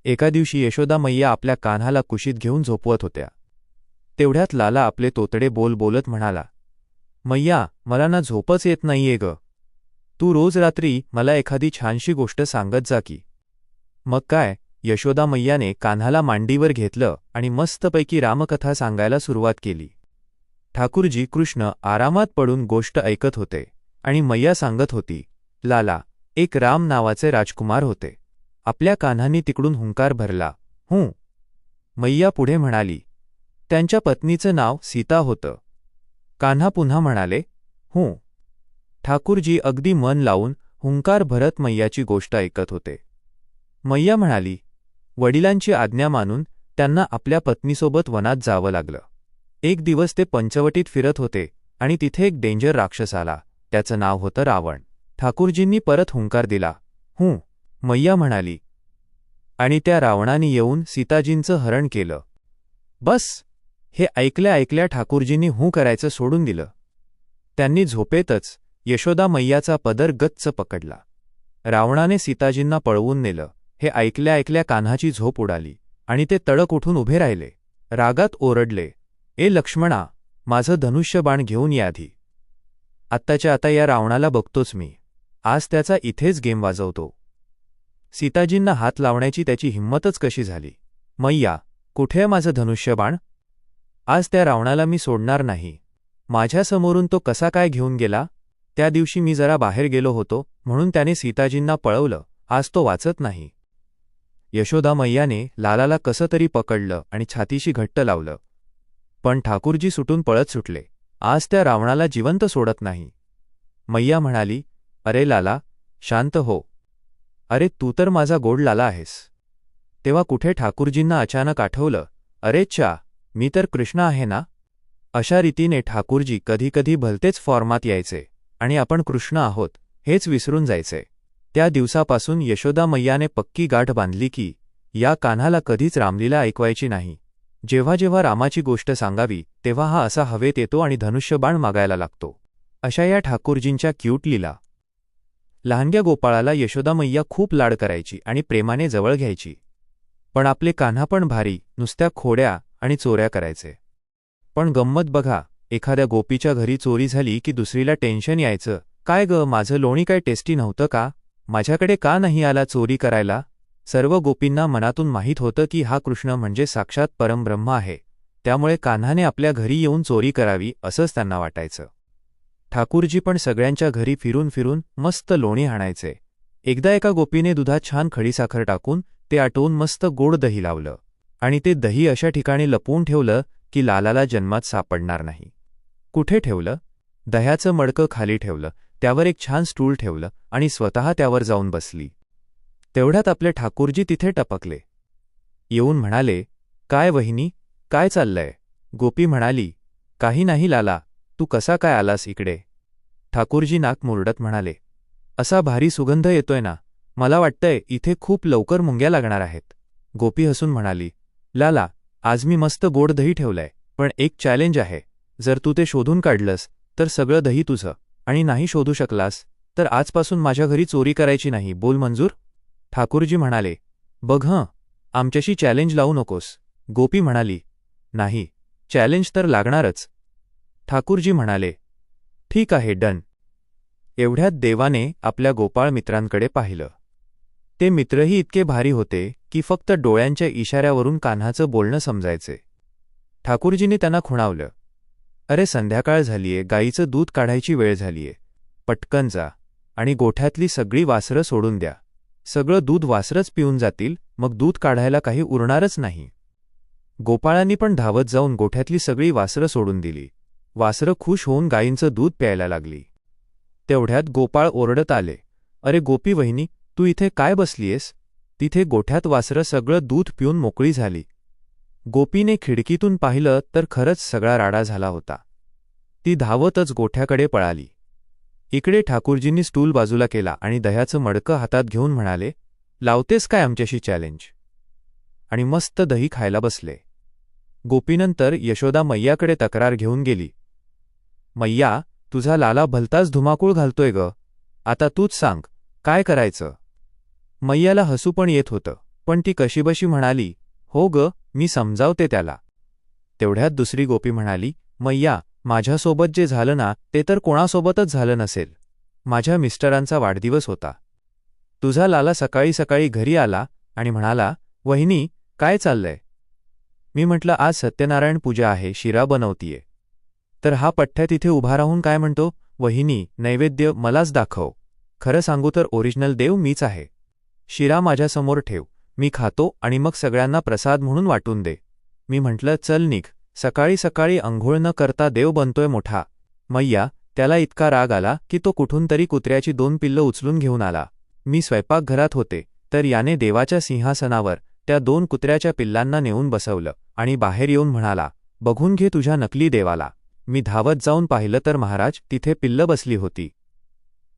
एका दिवशी यशोदा मैया आपल्या कान्हाला कुशीत घेऊन झोपवत होत्या. तेवढ्यात लाला आपले तोतडे बोल बोलत म्हणाला, मैया, मला ना झोपच येत नाहीये ग. तू रोज रात्री मला एखादी छानशी गोष्ट सांगत जा की. मग काय, यशोदा मैयाने कान्हाला मांडीवर घेतलं आणि मस्तपैकी रामकथा सांगायला सुरुवात केली. ठाकूरजी कृष्ण आरामात पडून गोष्ट ऐकत होते आणि मैया सांगत होती, लाला, एक राम नावाचे राजकुमार होते. आपल्या कान्हानी तिकडून हुंकार भरला. हूं. मैया पुढे म्हणाली, त्यांच्या पत्नीचं नाव सीता होतं. कान्हा पुन्हा म्हणाले, हूं. ठाकूरजी अगदी मन लावून हुंकार भरत मैयाची गोष्ट ऐकत होते. मैया म्हणाली, वडिलांची आज्ञा मानून त्यांना आपल्या पत्नीसोबत वनात जावं लागलं. एक दिवस ते पंचवटीत फिरत होते आणि तिथे एक डेंजर राक्षस आला. त्याचं नाव होतं रावण. ठाकूरजींनी परत हुंकार दिला. हूं. मैया म्हणाली, आणि त्या रावणाने येऊन सीताजींचं हरण केलं. बस. हे ऐकल्या ऐकल्या ठाकूरजींनी हूं करायचं सोडून दिलं. त्यांनी झोपेतच यशोदा मैयाचा पदर गच्च पकडला. रावणाने सीताजींना पळवून नेलं. हे ऐकल्या ऐकल्या कान्हाची झोप उडाली आणि ते तडक उठून उभे राहिले. रागात ओरडले, ए लक्ष्मणा, माझं धनुष्यबाण घेऊन या आधी. आत्ताच्या आता या रावणाला बघतोच मी. आज त्याचा इथेच गेम वाजवतो. सीताजींना हात लावण्याची त्याची हिंमतच कशी झाली. मैया, कुठे माझं धनुष्यबाण? आज त्या रावणाला मी सोडणार नाही. माझ्यासमोरून तो कसा काय घेऊन गेला? त्या दिवशी मी जरा बाहेर गेलो होतो म्हणून त्याने सीताजींना पळवलं. आज तो वाचत नाही. यशोदा मैयाने लालाला कसं तरी पकडलं आणि छातीशी घट्ट लावलं. पण ठाकूरजी सुटून पळत सुटले. आज त्या रावणाला जिवंत सोडत नाही. मैया म्हणाली, अरे लाला, शांत हो. अरे तू तर माझा गोड लाला आहेस. तेव्हा कुठे ठाकूरजींना अचानक आठवलं, अरे च्छा, मी तर कृष्ण आहे ना. अशा रीतीने ठाकूरजी कधीकधी भलतेच फॉर्मात यायचे आणि आपण कृष्ण आहोत हेच विसरून जायचे. त्या दिवसापासून यशोदा मैयाने पक्की गाठ बांधली की या कान्हाला कधीच रामलीला ऐकवायची नाही. जेव्हा जेव्हा रामाची गोष्ट सांगावी तेव्हा हा असा हवेत येतो आणि धनुष्यबाण मागायला लागतो. अशा या ठाकूरजींच्या क्यूट लीला. लहानग्या गोपाळाला यशोदा मैया खूप लाड करायची आणि प्रेमाने जवळ घ्यायची. पण आपले कान्हा पण भारी, नुसत्या खोड्या आणि चोऱ्या करायचे. पण गंमत बघा, एखाद्या गोपीच्या घरी चोरी झाली की दुसरीला टेन्शन यायचं, काय ग, माझं लोणी काय टेस्टी नव्हतं का? माझ्याकडे का नाही आला चोरी करायला? सर्व गोपींना मनातून माहीत होतं की हा कृष्ण म्हणजे साक्षात परमब्रह्म आहे. त्यामुळे कान्हाने आपल्या घरी येऊन चोरी करावी असंच त्यांना वाटायचं. ठाकूरजी पण सगळ्यांच्या घरी फिरून फिरून मस्त लोणी हाणायचे. एकदा एका गोपीने दुधात छान खडीसाखर टाकून ते आटवून मस्त गोड दही लावलं आणि ते दही अशा ठिकाणी लपवून ठेवलं की लालाला जन्मात सापडणार नाही. कुठे ठेवलं? दह्याचं मडकं खाली ठेवलं, त्यावर एक छान स्टूल ठेवलं आणि स्वतः त्यावर जाऊन बसली. तेवढ्यात आपले ठाकूरजी तिथे टपकले. येऊन म्हणाले, काय वहिनी, काय चाललंय? गोपी म्हणाली, काही नाही लाला, तू कसा काय आलास इकडे? ठाकूरजी नाक मुरडत म्हणाले, असा भारी सुगंध येतोय ना, मला वाटतंय इथे खूप लवकर मुंग्या लागणार आहेत. गोपी हसून म्हणाली, लाला, आज मी मस्त गोड दही ठेवलंय, पण एक चॅलेंज आहे. जर तू ते शोधून काढलंस तर सगळं दही तुझं, आणि नाही शोधू शकलास तर आजपासून माझ्या घरी चोरी करायची नाही. बोल मंजूर? ठाकूरजी म्हणाले, बघ हं, आमच्याशी चॅलेंज लावू नकोस. गोपी म्हणाली, नाही, चॅलेंज तर लागणारच. ठाकूरजी म्हणाले, ठीक आहे, डन. एवढ्यात देवाने आपल्या गोपाळ मित्रांकडे पाहिलं. ते मित्रही इतके भारी होते की फक्त डोळ्यांच्या इशाऱ्यावरून कान्हाचं बोलणं समजायचे. ठाकूरजींनी त्यांना खुणावलं, अरे संध्याकाळ झालीये, गाईचं दूध काढायची वेळ झालीये. पटकन जा आणि गोठ्यातली सगळी वासरं सोडून द्या. सगळं दूध वासरच पिऊन जातील, मग दूध काढायला काही उरणारच नाही. गोपाळांनी पण धावत जाऊन गोठ्यातली सगळी वासरं सोडून दिली. वासरं खुश होऊन गायींचं दूध प्यायला लागली. तेवढ्यात गोपाळ ओरडत आले, अरे गोपी वहिनी, तू इथे काय बसलीयस? तिथे गोठ्यात वासरं सगळं दूध पिऊन मोकळी झाली. गोपीने खिडकीतून पाहिलं तर खरंच सगळा राडा झाला होता. ती धावतच गोठ्याकडे पळाली. इकडे ठाकूरजींनी स्टूल बाजूला केला आणि दह्याचं मडकं हातात घेऊन म्हणाले, लावतेस काय आमच्याशी चॅलेंज? आणि मस्त दही खायला बसले. गोपीनंतर यशोदा मैयाकडे तक्रार घेऊन गेली. मैया, तुझा लाला भलताच धुमाकूळ घालतोय ग. आता तूच सांग, काय करायचं? मैयाला हसू पण येत होतं. पण ती कशीबशी म्हणाली, हो ग, मी समजावते त्याला. तेवढ्यात दुसरी गोपी म्हणाली, मैया, माझ्यासोबत जे झालं ना ते तर कोणासोबतच झालं नसेल. माझ्या मिस्टरांचा वाढदिवस होता. तुझा लाला सकाळी सकाळी घरी आला आणि म्हणाला, वहिनी, काय चाललंय? मी म्हटलं, आज सत्यनारायण पूजा आहे, शिरा बनवतीये. तर हा पठ्ठ्या तिथे उभा राहून काय म्हणतो, वहिनी, नैवेद्य मलाच दाखव. खरं सांगू तर ओरिजिनल देव मीच आहे. शिरा माझ्यासमोर ठेव, मी खातो आणि मग सगळ्यांना प्रसाद म्हणून वाटून दे. मी म्हटलं, चल निघ, सकाळी सकाळी अंघोळ न करता देव बनतोय मोठा. मैया, त्याला इतका राग आला की तो कुठून तरी कुत्र्याची 2 पिल्लं उचलून घेऊन आला. मी स्वयंपाकघरात होते तर याने देवाच्या सिंहासनावर त्या 2 कुत्र्याच्या पिल्लांना नेऊन बसवलं आणि बाहेर येऊन म्हणाला, बघून घे तुझ्या नकली देवाला. मी धावत जाऊन पाहिलं तर महाराज, तिथे पिल्लं बसली होती.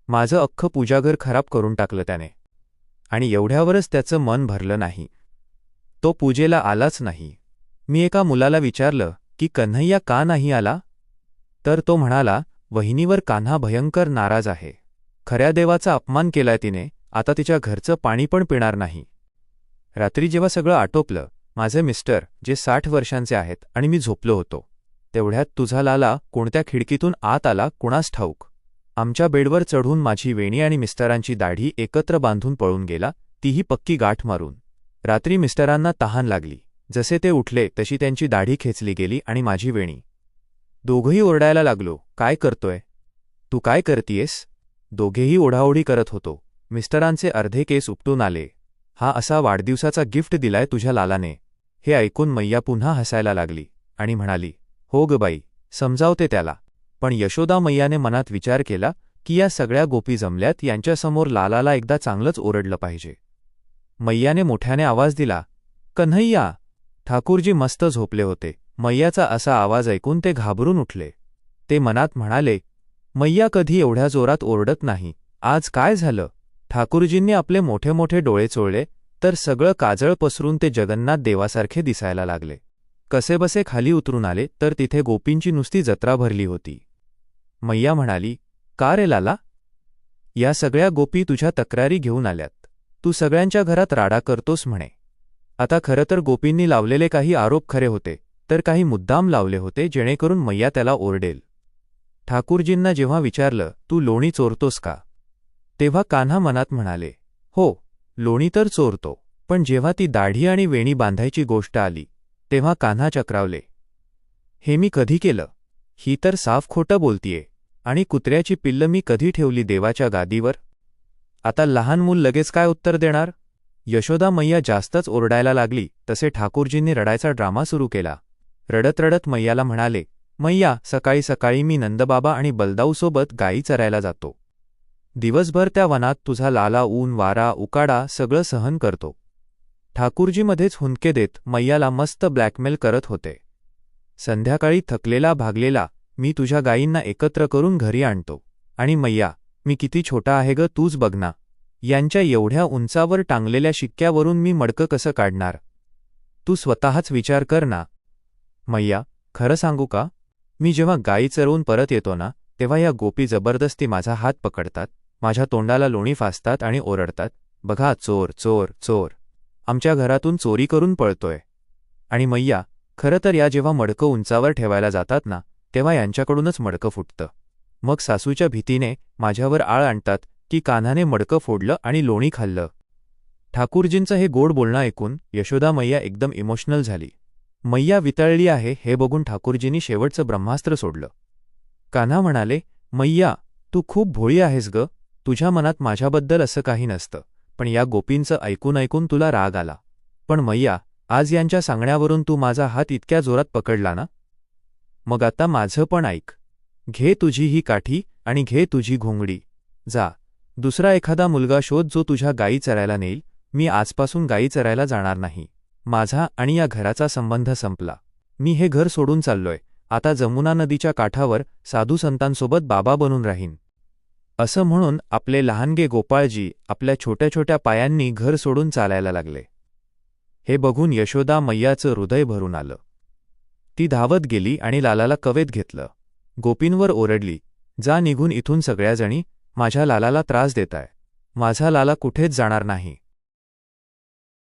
माझं अख्खं पूजाघर खराब करून टाकलं त्याने. आणि एवढ्यावरच त्याचं मन भरलं नाही. तो पूजेला आलाच नाही. मी एका मुलाला विचारलं की कन्हैया का नाही आला? तर तो म्हणाला, वहिनीवर कान्हा भयंकर नाराज आहे. खऱ्या देवाचा अपमान केलाय तिने, आता तिच्या घरचं पाणी पण पिणार नाही. रात्री जेव्हा सगळं आटोपलं, माझे मिस्टर, जे 60 वर्षांचे आहेत, आणि मी झोपलो होतो, तेवढ्यात तुझा लाला कोणत्या खिडकीतून आत आला कुणास ठाऊक. आमच्या बेडवर चढून माझी वेणी आणि मिस्टरांची दाढी एकत्र बांधून पळून गेला, तीही पक्की गाठ मारून. रात्री मिस्टरांना तहान लागली. जसे ते उठले तशी त्यांची दाढी खेचली गेली आणि माझी वेणी. दोघंही ओरडायला लागलो, काय करतोय? तू काय करतीयस? दोघेही ओढाओढी करत होतो. मिस्टरांचे अर्धे केस उपटून आले. हा असा वाढदिवसाचा गिफ्ट दिलाय तुझ्या लालाने. हे ऐकून मैया पुन्हा हसायला लागली आणि म्हणाली, हो ग बाई, समजावते त्याला. पण यशोदा मैयाने मनात विचार केला की या सगळ्या गोपी जमल्यात, यांच्यासमोर लालाला एकदा चांगलंच ओरडलं पाहिजे. मैयाने मोठ्याने आवाज दिला, कन्हैया. ठाकूरजी मस्त झोपले होते. मैयाचा असा आवाज ऐकून ते घाबरून उठले. ते मनात म्हणाले, मैया कधी एवढ्या जोरात ओरडत नाही, आज काय झालं? ठाकूरजींनी आपले मोठे मोठे डोळे चोळले तर सगळं काजळ पसरून ते जगन्नाथ देवासारखे दिसायला लागले. कसेबसे खाली उतरून आले तर तिथे गोपींची नुसती जत्रा भरली होती. मैया म्हणाली, का रे लाला? या सगळ्या गोपी तुझ्या तक्रारी घेऊन आल्यात. तू सगळ्यांच्या घरात राडा करतोस म्हणे. आता खरं तर गोपींनी लावलेले काही आरोप खरे होते, तर काही मुद्दाम लावले होते जेणेकरून मैया त्याला ओरडेल. ठाकूरजींना जेव्हा विचारलं, तू लोणी चोरतोस का? तेव्हा कान्हा मनात म्हणाले, हो, लोणी तर चोरतो. पण जेव्हा ती दाढी आणि वेणी बांधायची गोष्ट आली तेव्हा कान्हा चक्रावले. हे मी कधी केलं? ही तर साफ खोटं बोलतीये. आणि कुत्र्याची पिल्लं मी कधी ठेवली देवाच्या गादीवर? आता लहान मूल लगेच काय उत्तर देणार? यशोदा मैया जास्तच ओरडायला लागली तसे ठाकूरजींनी रडायचा ड्रामा सुरू केला. रडत रडत मैयाला म्हणाले, मैया, सकाळी सकाळी मी नंदबाबा आणि बलदाऊसोबत गायी चरायला जातो. दिवसभर त्या वनात तुझा लाला ऊन, वारा, उकाडा सगळं सहन करतो. ठाकूरजीमध्येच हुंदके देत मैयाला मस्त ब्लॅकमेल करत होते. संध्याकाळी थकलेला भागलेला मी तुझ्या गायींना एकत्र करून घरी आणतो. आणि मैया, मी किती छोटा आहे ग, तूच बघ ना. यांच्या एवढ्या उंचावर टांगलेल्या शिक्क्यावरून मी मडकं कसं काढणार? तू स्वतःच विचार कर ना. मैया, खरं सांगू का? मी जेव्हा गायी चरवून परत येतो ना, तेव्हा या गोपी जबरदस्ती माझा हात पकडतात, माझ्या तोंडाला लोणी फासतात आणि ओरडतात, बघा, चोर चोर चोर, आमच्या घरातून चोरी करून पळतोय. आणि मैया, खरं तर या जेव्हा मडकं उंचावर ठेवायला जातात ना, तेव्हा यांच्याकडूनच मडकं फुटतं. मग सासूच्या भीतीने माझ्यावर आळ आणतात की कान्हाने मडकं फोडलं आणि लोणी खाल्लं. ठाकूरजींचं हे गोड बोलणं ऐकून यशोदा मैया एकदम इमोशनल झाली. मैया वितळली आहे हे बघून ठाकूरजींनी शेवटचं ब्रह्मास्त्र सोडलं. कान्हा म्हणाले, मैया, तू खूप भोळी आहेस ग. तुझ्या मनात माझ्याबद्दल असं काही नसतं, पण या गोपींचं ऐकून ऐकून तुला राग आला. पण मैया, आज यांच्या सांगण्यावरून तू माझा हात इतक्या जोरात पकडला ना, मग आता माझं पण ऐक. घे तुझी ही काठी आणि घे तुझी घोंगडी. जा, दुसरा एखादा मुलगा शोध जो तुझ्या गायी चरायला नेईल. मी आजपासून गायी चरायला जाणार नाही. माझा आणि या घराचा संबंध संपला. मी हे घर सोडून चाललोय. आता जमुना नदीच्या काठावर साधू संतांसोबत बाबा बनून राहीन. असं म्हणून आपले लहानगे गोपाळजी आपल्या छोट्या छोट्या पायांनी घर सोडून चालायला लागले. हे बघून यशोदा मैयाचं हृदय भरून आलं. ती धावत गेली आणि लालाला कवेत घेतलं. गोपींवर ओरडली, जा निघून इथून सगळ्याजणी, माझ्या लालाला त्रास देताय. माझा लाला कुठेच जाणार नाही.